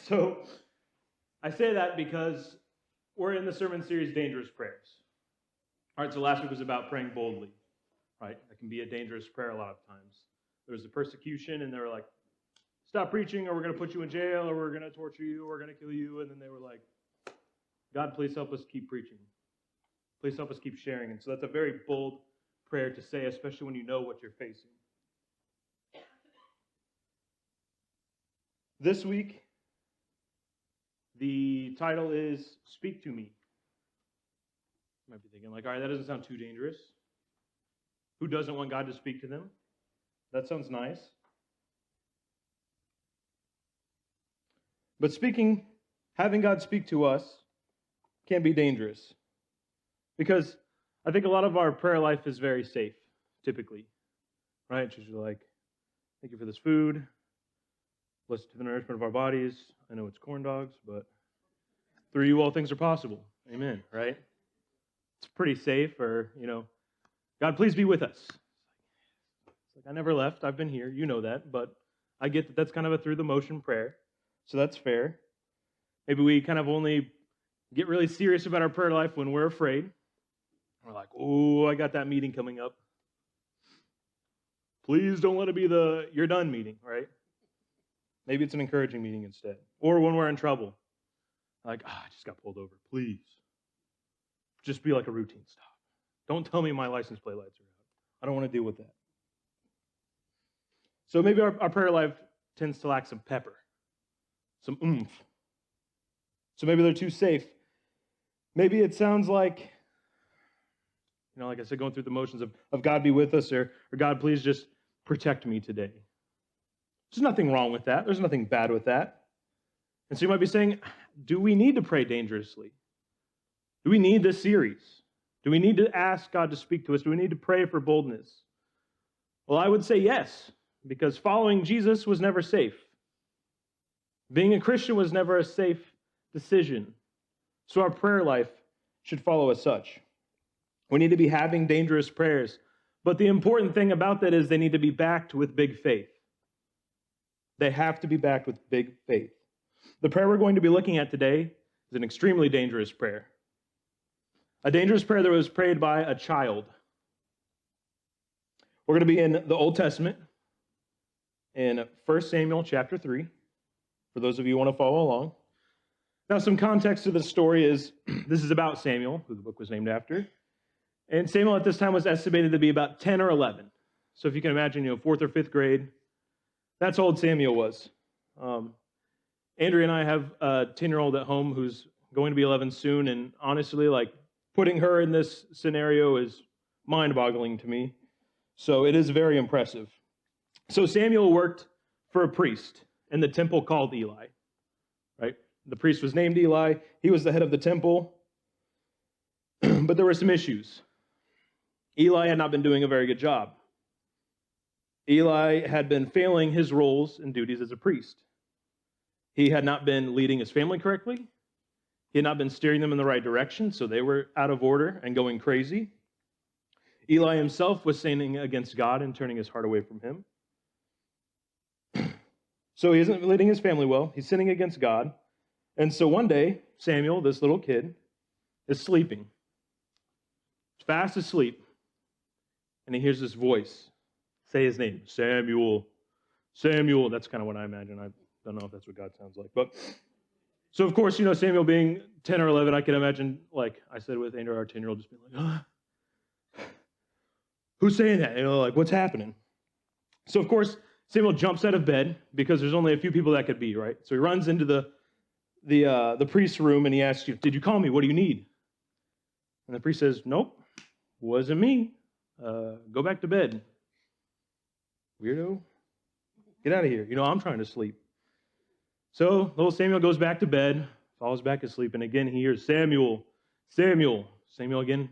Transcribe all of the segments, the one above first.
So I say that because we're in the sermon series, Dangerous Prayers. All right, so last week was about praying boldly, right? That can be a dangerous prayer a lot of times. There was a persecution, and they were like, stop preaching, or we're going to put you in jail, or we're going to torture you, or we're going to kill you. And then they were like, God, please help us keep preaching. Please help us keep sharing. And so that's a very bold prayer to say, especially when you know what you're facing. This week, the title is Speak to Me. You might be thinking, like, all right, that doesn't sound too dangerous. Who doesn't want God to speak to them? That sounds nice. But having God speak to us can be dangerous. Because I think a lot of our prayer life is very safe, typically. Right? It's usually like, thank you for this food. Bless to the nourishment of our bodies. I know it's corn dogs, but through you all things are possible. Amen, right? It's pretty safe, or, God, please be with us. It's like, I never left. I've been here. You know that, but I get that that's kind of a through-the-motion prayer, so that's fair. Maybe we kind of only get really serious about our prayer life when we're afraid. We're like, oh, I got that meeting coming up. Please don't let it be the you're done meeting, right? Maybe it's an encouraging meeting instead. Or when we're in trouble. Like, I just got pulled over. Please. Just be like a routine stop. Don't tell me my license plate lights are out. I don't want to deal with that. So maybe our prayer life tends to lack some pepper, some oomph. So maybe they're too safe. Maybe it sounds like, like I said, going through the motions of God be with us, or God, please just protect me today. There's nothing wrong with that. There's nothing bad with that. And so you might be saying, do we need to pray dangerously? Do we need this series? Do we need to ask God to speak to us? Do we need to pray for boldness? Well, I would say yes, because following Jesus was never safe. Being a Christian was never a safe decision. So our prayer life should follow as such. We need to be having dangerous prayers. But the important thing about that is they need to be backed with big faith. They have to be backed with big faith. The prayer we're going to be looking at today is an extremely dangerous prayer. A dangerous prayer that was prayed by a child. We're going to be in the Old Testament, in 1 Samuel chapter 3, for those of you who want to follow along. Now, some context to the story is, this is about Samuel, who the book was named after. And Samuel at this time was estimated to be about 10 or 11. So if you can imagine, 4th or 5th grade, that's how old Samuel was. Andrea and I have a 10-year-old at home who's going to be 11 soon, and honestly, putting her in this scenario is mind-boggling to me. So it is very impressive. So Samuel worked for a priest in the temple called Eli, right? The priest was named Eli. He was the head of the temple. But there were some issues. Eli had not been doing a very good job. Eli had been failing his roles and duties as a priest. He had not been leading his family correctly. He had not been steering them in the right direction, so they were out of order and going crazy. Eli himself was sinning against God and turning his heart away from him. So he isn't leading his family well. He's sinning against God. And so one day, Samuel, this little kid, is sleeping. Fast asleep. And he hears this voice. Say his name, Samuel. Samuel. That's kind of what I imagine. I don't know if that's what God sounds like. But so, of course, Samuel being 10 or 11, I can imagine, like I said with Andrew, our 10-year-old, just being like, who's saying that? What's happening? So, of course, Samuel jumps out of bed because there's only a few people that could be, right? So he runs into the priest's room and he asks, did you call me? What do you need? And the priest says, nope, wasn't me. Go back to bed. Weirdo. Get out of here. I'm trying to sleep. So little Samuel goes back to bed, falls back asleep, and again he hears, Samuel, Samuel. Samuel again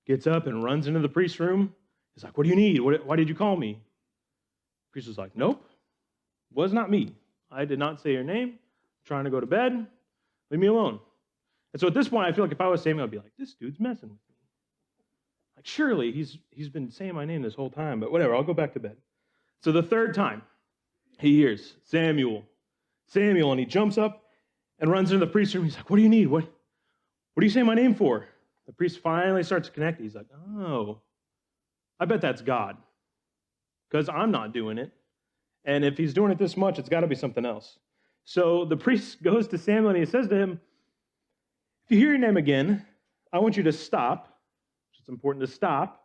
gets up and runs into the priest's room. He's like, what do you need? Why did you call me? The priest was like, nope, was not me. I did not say your name. I'm trying to go to bed. Leave me alone. And so at this point, I feel like if I was Samuel, I'd be like, this dude's messing with me. Like, surely he's been saying my name this whole time, but whatever, I'll go back to bed. So the third time, he hears, Samuel, Samuel, and he jumps up and runs into the priest's room. He's like, what do you need? What do you say my name for? The priest finally starts to connect. He's like, oh, I bet that's God, because I'm not doing it. And if he's doing it this much, it's got to be something else. So the priest goes to Samuel and he says to him, if you hear your name again, I want you to stop. It's important to stop.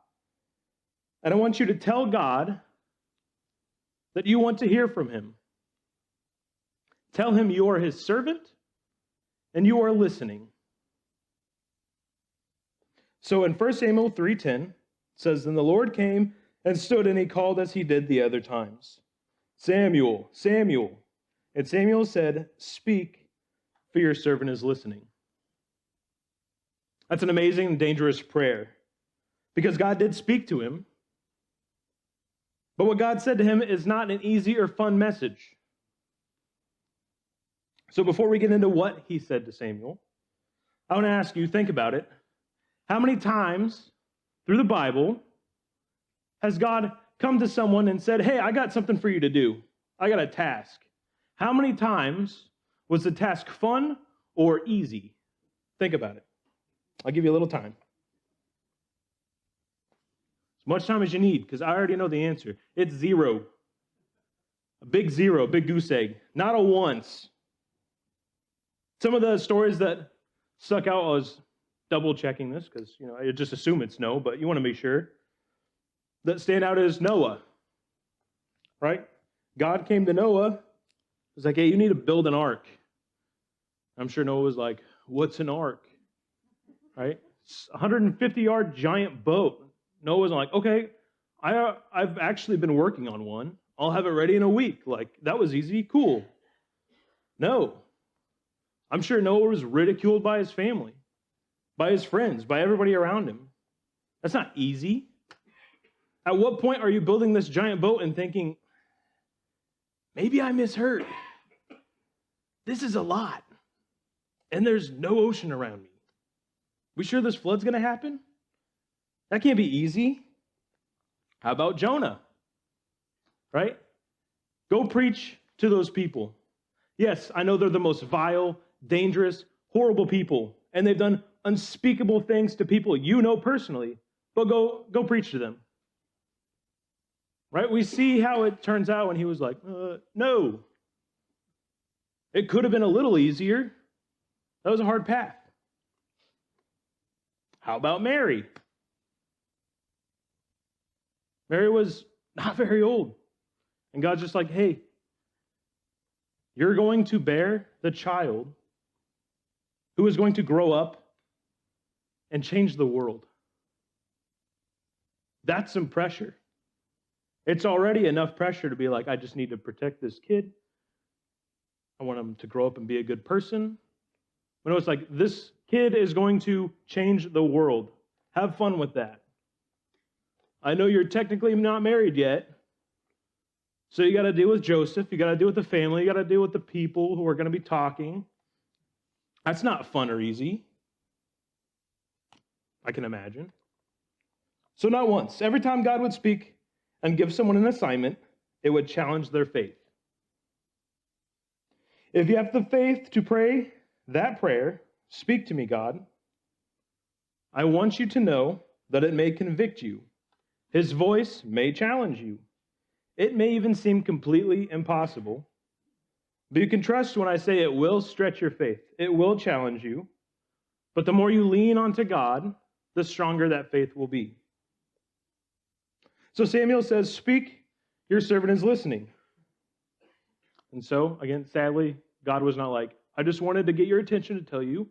And I want you to tell God that you want to hear from him. Tell him you are his servant and you are listening. So in 1 Samuel 3:10, it says, then the Lord came and stood and he called as he did the other times. Samuel, Samuel. And Samuel said, speak, for your servant is listening. That's an amazing and dangerous prayer, because God did speak to him. But what God said to him is not an easy or fun message. So before we get into what he said to Samuel, I want to ask you, think about it. How many times through the Bible has God come to someone and said, hey, I got something for you to do. I got a task. How many times was the task fun or easy? Think about it. I'll give you a little time. As much time as you need, because I already know the answer. It's 0. A big 0, a big goose egg. Not a once. Some of the stories that stuck out, I was double checking this because, I just assume it's no, but you want to be sure. That stand out is Noah, right? God came to Noah. He's like, hey, you need to build an ark. I'm sure Noah was like, what's an ark? Right? It's a 150-yard giant boat. Noah was like, okay, I've actually been working on one. I'll have it ready in a week. Like, that was easy. Cool. No. I'm sure Noah was ridiculed by his family, by his friends, by everybody around him. That's not easy. At what point are you building this giant boat and thinking, maybe I misheard? This is a lot. And there's no ocean around me. We sure this flood's going to happen? That can't be easy. How about Jonah? Right? Go preach to those people. Yes, I know they're the most vile, dangerous, horrible people, and they've done unspeakable things to people you know personally, but go preach to them. Right? We see how it turns out when he was like, no. It could have been a little easier. That was a hard path. How about Mary? Mary was not very old. And God's just like, hey, you're going to bear the child who is going to grow up and change the world. That's some pressure. It's already enough pressure to be like, I just need to protect this kid. I want him to grow up and be a good person. But no, it's like, this kid is going to change the world. Have fun with that. I know you're technically not married yet, so you got to deal with Joseph, you got to deal with the family, you got to deal with the people who are going to be talking. That's not fun or easy, I can imagine. So not once. Every time God would speak and give someone an assignment, it would challenge their faith. If you have the faith to pray that prayer, speak to me, God. I want you to know that it may convict you. His voice may challenge you. It may even seem completely impossible. But you can trust when I say it will stretch your faith. It will challenge you. But the more you lean onto God, the stronger that faith will be. So Samuel says, speak, your servant is listening. And so, again, sadly, God was not like, I just wanted to get your attention to tell you,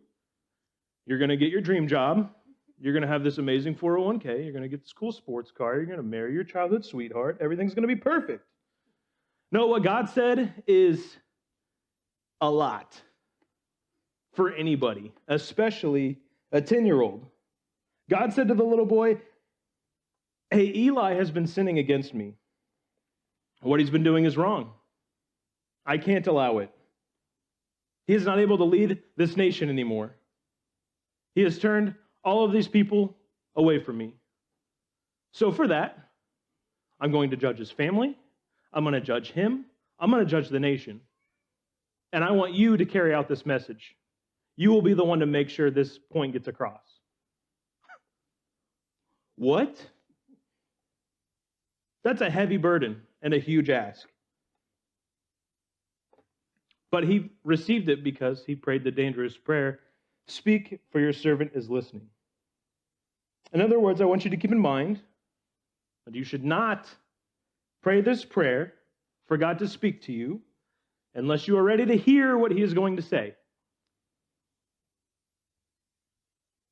you're going to get your dream job. You're going to have this amazing 401k. You're going to get this cool sports car. You're going to marry your childhood sweetheart. Everything's going to be perfect. No, what God said is a lot for anybody, especially a 10-year-old. God said to the little boy, hey, Eli has been sinning against me. What he's been doing is wrong. I can't allow it. He is not able to lead this nation anymore. He has turned all of these people away from me. So for that, I'm going to judge his family. I'm going to judge him. I'm going to judge the nation. and I want you to carry out this message. You will be the one to make sure this point gets across. What? That's a heavy burden and a huge ask. But he received it because he prayed the dangerous prayer, "Speak, for your servant is listening." In other words, I want you to keep in mind that you should not pray this prayer for God to speak to you unless you are ready to hear what he is going to say.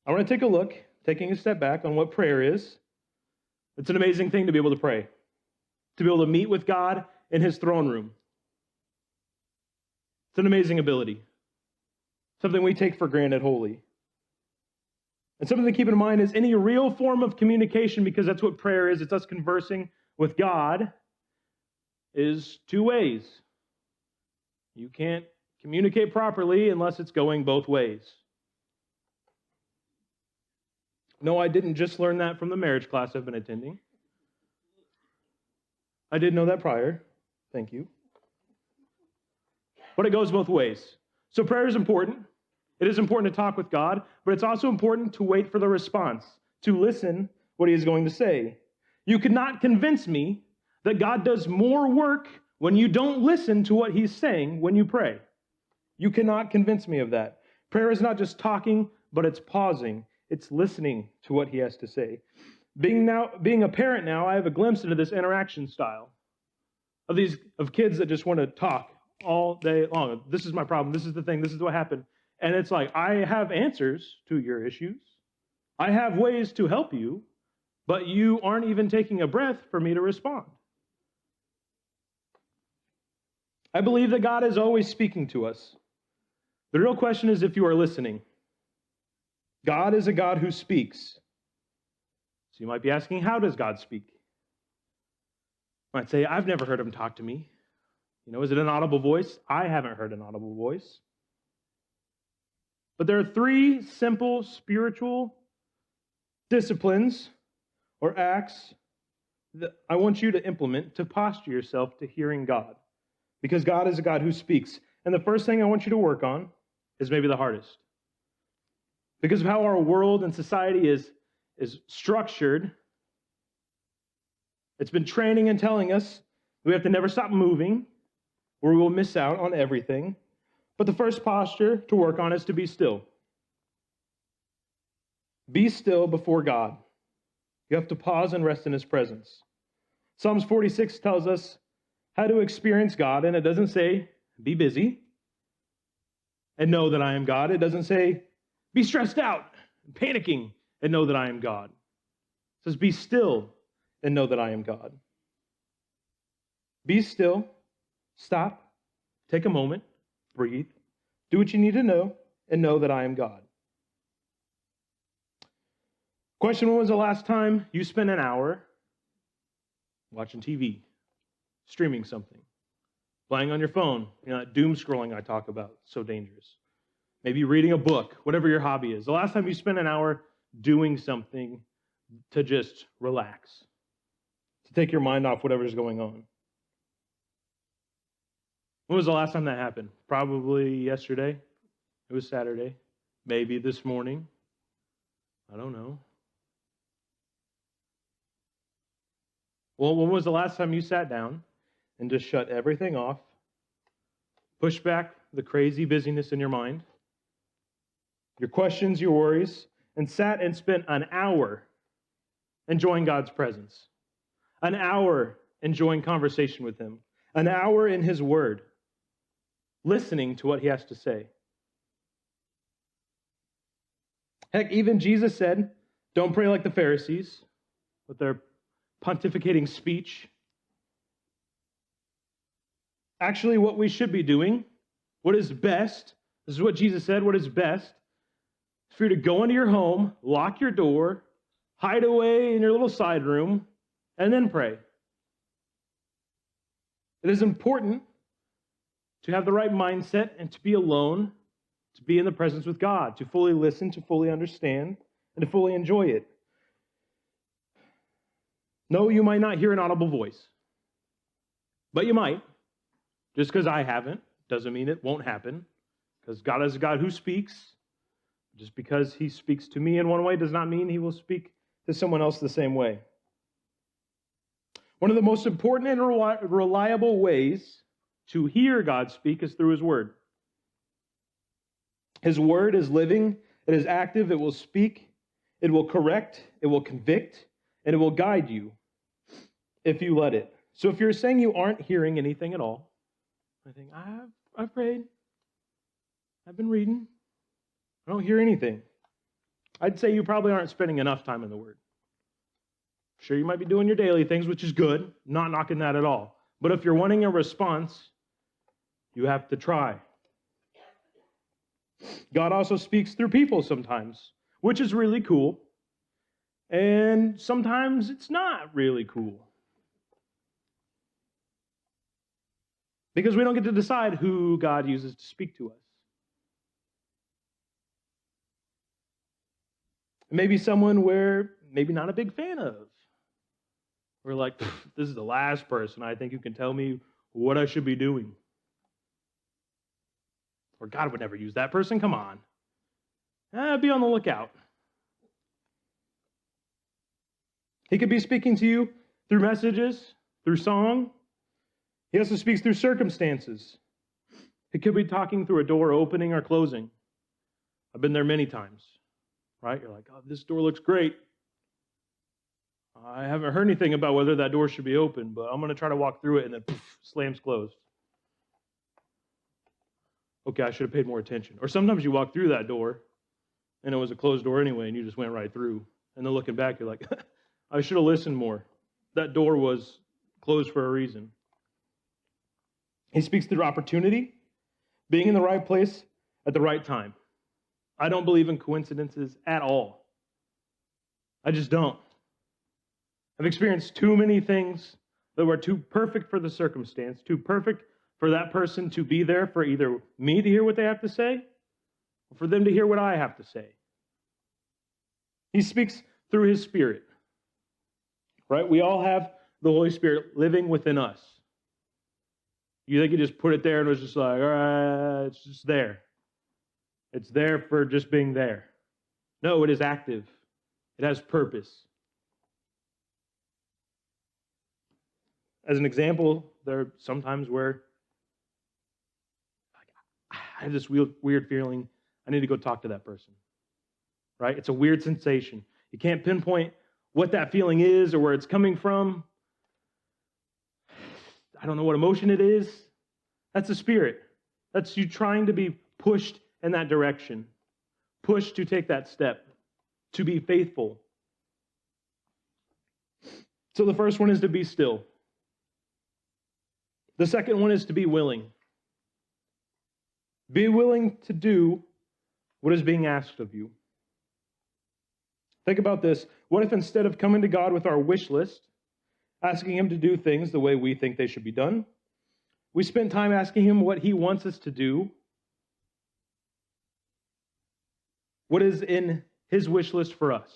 I want to take a look, taking a step back, on what prayer is. It's an amazing thing to be able to pray, to be able to meet with God in his throne room. It's an amazing ability, something we take for granted wholly. And something to keep in mind is any real form of communication, because that's what prayer is, it's us conversing with God, is two ways. You can't communicate properly unless it's going both ways. No, I didn't just learn that from the marriage class I've been attending. I did know that prior. Thank you. But it goes both ways. So prayer is important. It is important to talk with God, but it's also important to wait for the response, to listen what he is going to say. You could not convince me that God does more work when you don't listen to what he's saying when you pray. You cannot convince me of that. Prayer is not just talking, but it's pausing. It's listening to what he has to say. Being a parent now, I have a glimpse into this interaction style of kids that just want to talk all day long. This is my problem. This is the thing. This is what happened. And it's like, I have answers to your issues. I have ways to help you, but you aren't even taking a breath for me to respond. I believe that God is always speaking to us. The real question is if you are listening. God is a God who speaks. So you might be asking, how does God speak? You might say, I've never heard him talk to me. Is it an audible voice? I haven't heard an audible voice. But there are three simple spiritual disciplines or acts that I want you to implement to posture yourself to hearing God. Because God is a God who speaks. And the first thing I want you to work on is maybe the hardest. Because of how our world and society is structured, it's been training and telling us we have to never stop moving, or we will miss out on everything. But the first posture to work on is to be still. Be still before God. You have to pause and rest in his presence. Psalms 46 tells us how to experience God, and it doesn't say, be busy and know that I am God. It doesn't say, be stressed out and panicking and know that I am God. It says, be still and know that I am God. Be still, stop, take a moment, breathe, do what you need to know, and know that I am God. Question, when was the last time you spent an hour watching TV, streaming something, playing on your phone, that doom scrolling I talk about, so dangerous. Maybe reading a book, whatever your hobby is. The last time you spent an hour doing something to just relax, to take your mind off whatever's going on. When was the last time that happened? Probably yesterday. It was Saturday. Maybe this morning. I don't know. Well, when was the last time you sat down and just shut everything off, pushed back the crazy busyness in your mind, your questions, your worries, and sat and spent an hour enjoying God's presence, an hour enjoying conversation with him, an hour in his word, listening to what he has to say? Heck, even Jesus said, don't pray like the Pharisees with their pontificating speech. Actually, what we should be doing, what is best, this is what Jesus said, what is best, is for you to go into your home, lock your door, hide away in your little side room, and then pray. It is important to have the right mindset and to be alone, to be in the presence with God, to fully listen, to fully understand, and to fully enjoy it. No, you might not hear an audible voice, but you might, just because I haven't, Doesn't mean it won't happen, because God is a God who speaks. Just because he speaks to me in one way does not mean he will speak to someone else the same way. One of the most important and reliable ways to hear God speak is through his word. His word is living, it is active, it will speak, it will correct, it will convict, and it will guide you if you let it. So if you're saying you aren't hearing anything at all, I think, I've prayed, I've been reading, I don't hear anything. I'd say you probably aren't spending enough time in the Word. Sure, you might be doing your daily things, which is good, not knocking that at all. But if you're wanting a response, you have to try. God also speaks through people sometimes, which is really cool. And sometimes it's not really cool. Because we don't get to decide who God uses to speak to us. Maybe someone we're maybe not a big fan of. We're like, this is the last person I think who can tell me what I should be doing. Or God would never use that person, come on. Be on the lookout. He could be speaking to you through messages, through song. He also speaks through circumstances. He could be talking through a door opening or closing. I've been there many times, right? You're like, oh, this door looks great. I haven't heard anything about whether that door should be open, but I'm going to try to walk through it, and then poof, slams closed. Okay, I should have paid more attention. Or sometimes you walk through that door, and it was a closed door anyway, and you just went right through. And then looking back, you're like, I should have listened more. That door was closed for a reason. He speaks through opportunity, being in the right place at the right time. I don't believe in coincidences at all. I just don't. I've experienced too many things that were too perfect for the circumstance, too perfect for that person to be there for either me to hear what they have to say or for them to hear what I have to say. He speaks through his Spirit, right? We all have the Holy Spirit living within us. You think you just put it there and it was just like, all right, it's just there. It's there for just being there. No, it is active. It has purpose. As an example, there are sometimes where I have this weird feeling I need to go talk to that person, right? It's a weird sensation. You can't pinpoint what that feeling is or where it's coming from. I don't know what emotion it is. That's the Spirit. That's you trying to be pushed in that direction, pushed to take that step, to be faithful. So the first one is to be still. The second one is to be willing. Be willing to do what is being asked of you. Think about this. What if instead of coming to God with our wish list, asking him to do things the way we think they should be done, we spent time asking him what he wants us to do, what is in his wish list for us?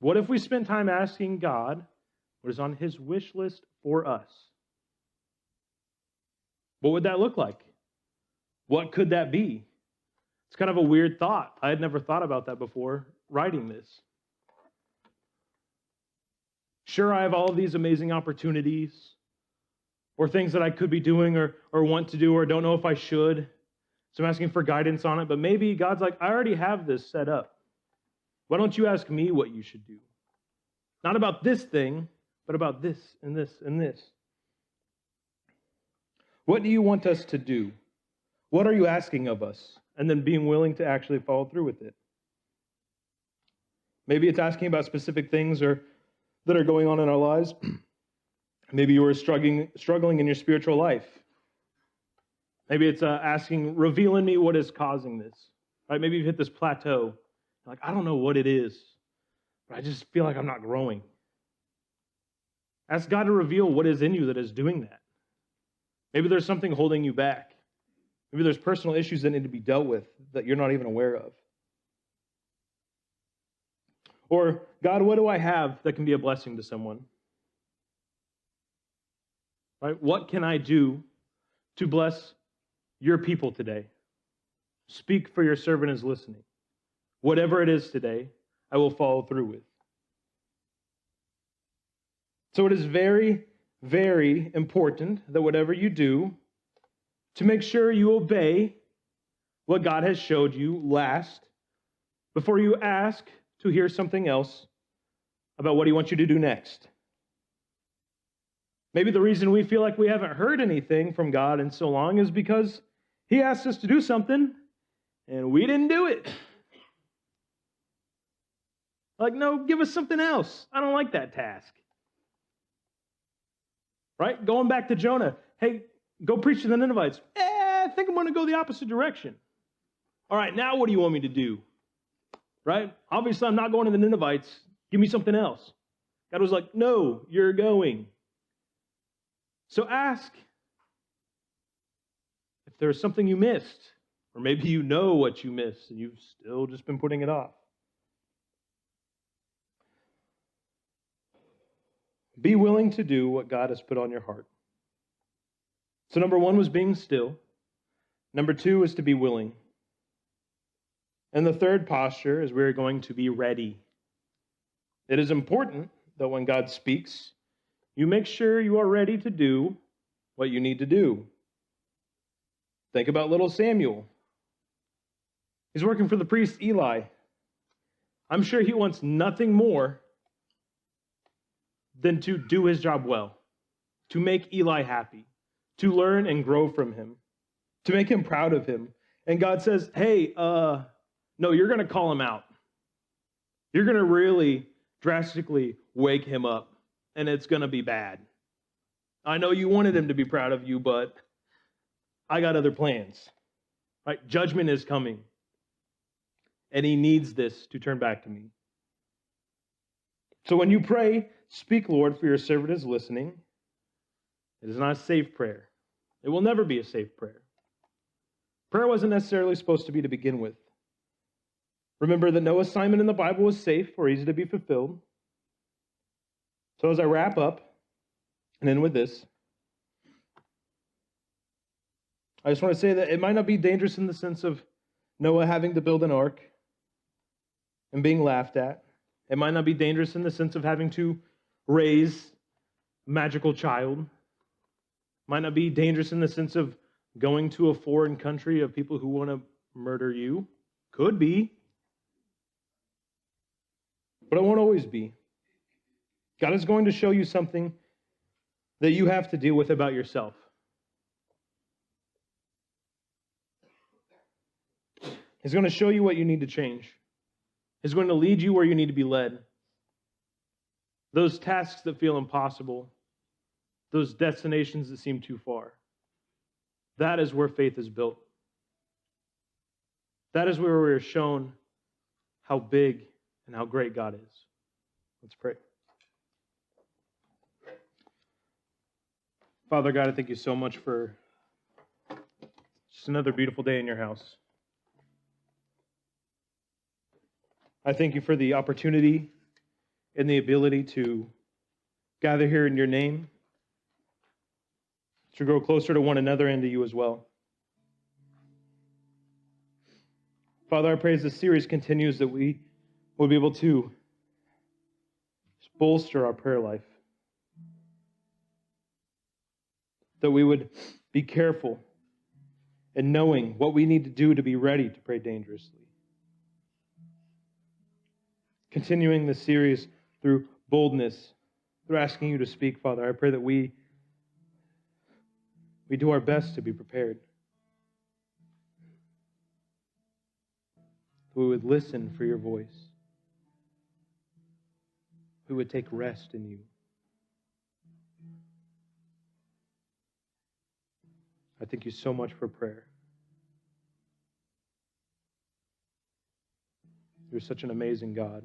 What if we spent time asking God what is on his wish list for us? What would that look like? What could that be? It's kind of a weird thought. I had never thought about that before writing this. Sure, I have all of these amazing opportunities or things that I could be doing or want to do or don't know if I should. So I'm asking for guidance on it. But maybe God's like, I already have this set up. Why don't you ask me what you should do? Not about this thing, but about this and this and this. What do you want us to do? What are you asking of us? And then being willing to actually follow through with it. Maybe it's asking about specific things that are going on in our lives. Maybe you are struggling in your spiritual life. Maybe it's asking, reveal in me what is causing this. Right? Maybe you've hit this plateau. Like, I don't know what it is, but I just feel like I'm not growing. Ask God to reveal what is in you that is doing that. Maybe there's something holding you back. Maybe there's personal issues that need to be dealt with that you're not even aware of. Or, God, what do I have that can be a blessing to someone? Right? What can I do to bless your people today? Speak, for your servant is listening. Whatever it is today, I will follow through with. So it is very, very important that whatever you do, to make sure you obey what God has showed you last before you ask to hear something else about what he wants you to do next. Maybe the reason we feel like we haven't heard anything from God in so long is because he asked us to do something and we didn't do it. Like, no, give us something else. I don't like that task. Right? Going back to Jonah. Hey, go preach to the Ninevites. I think I'm going to go the opposite direction. All right, now what do you want me to do? Right? Obviously, I'm not going to the Ninevites. Give me something else. God was like, no, you're going. So ask if there's something you missed, or maybe you know what you missed and you've still just been putting it off. Be willing to do what God has put on your heart. So number 1 was being still. Number 2 is to be willing. And the third posture is we're going to be ready. It is important that when God speaks, you make sure you are ready to do what you need to do. Think about little Samuel. He's working for the priest Eli. I'm sure he wants nothing more than to do his job well, to make Eli happy, to learn and grow from him, to make him proud of him. And God says, hey, no, you're going to call him out. You're going to really drastically wake him up, and it's going to be bad. I know you wanted him to be proud of you, but I got other plans. Right? Judgment is coming, and he needs this to turn back to me. So when you pray, speak, Lord, for your servant is listening. It is not a safe prayer. It will never be a safe prayer. Prayer wasn't necessarily supposed to be to begin with. Remember that no assignment in the Bible was safe or easy to be fulfilled. So as I wrap up and end with this, I just want to say that it might not be dangerous in the sense of Noah having to build an ark and being laughed at. It might not be dangerous in the sense of having to raise a magical child. It might not be dangerous in the sense of going to a foreign country of people who want to murder you. Could be. But it won't always be. God is going to show you something that you have to deal with about yourself. He's going to show you what you need to change. He's going to lead you where you need to be led. Those tasks that feel impossible, those destinations that seem too far, that is where faith is built. That is where we are shown how big and how great God is. Let's pray. Father God, I thank you so much for just another beautiful day in your house. I thank you for the opportunity and the ability to gather here in your name, to grow closer to one another and to you as well. Father, I pray as this series continues that we will be able to bolster our prayer life, that we would be careful in knowing what we need to do to be ready to pray dangerously. Continuing this series through boldness, through asking you to speak, Father, I pray that we do our best to be prepared. We would listen for your voice. We would take rest in you. I thank you so much for prayer. You're such an amazing God.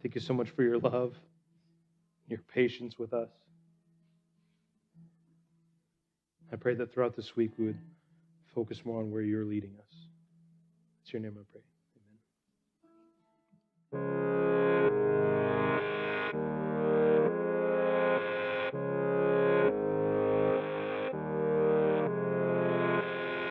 Thank you so much for your love, your patience with us. I pray that throughout this week we would focus more on where you're leading us. It's your name I pray.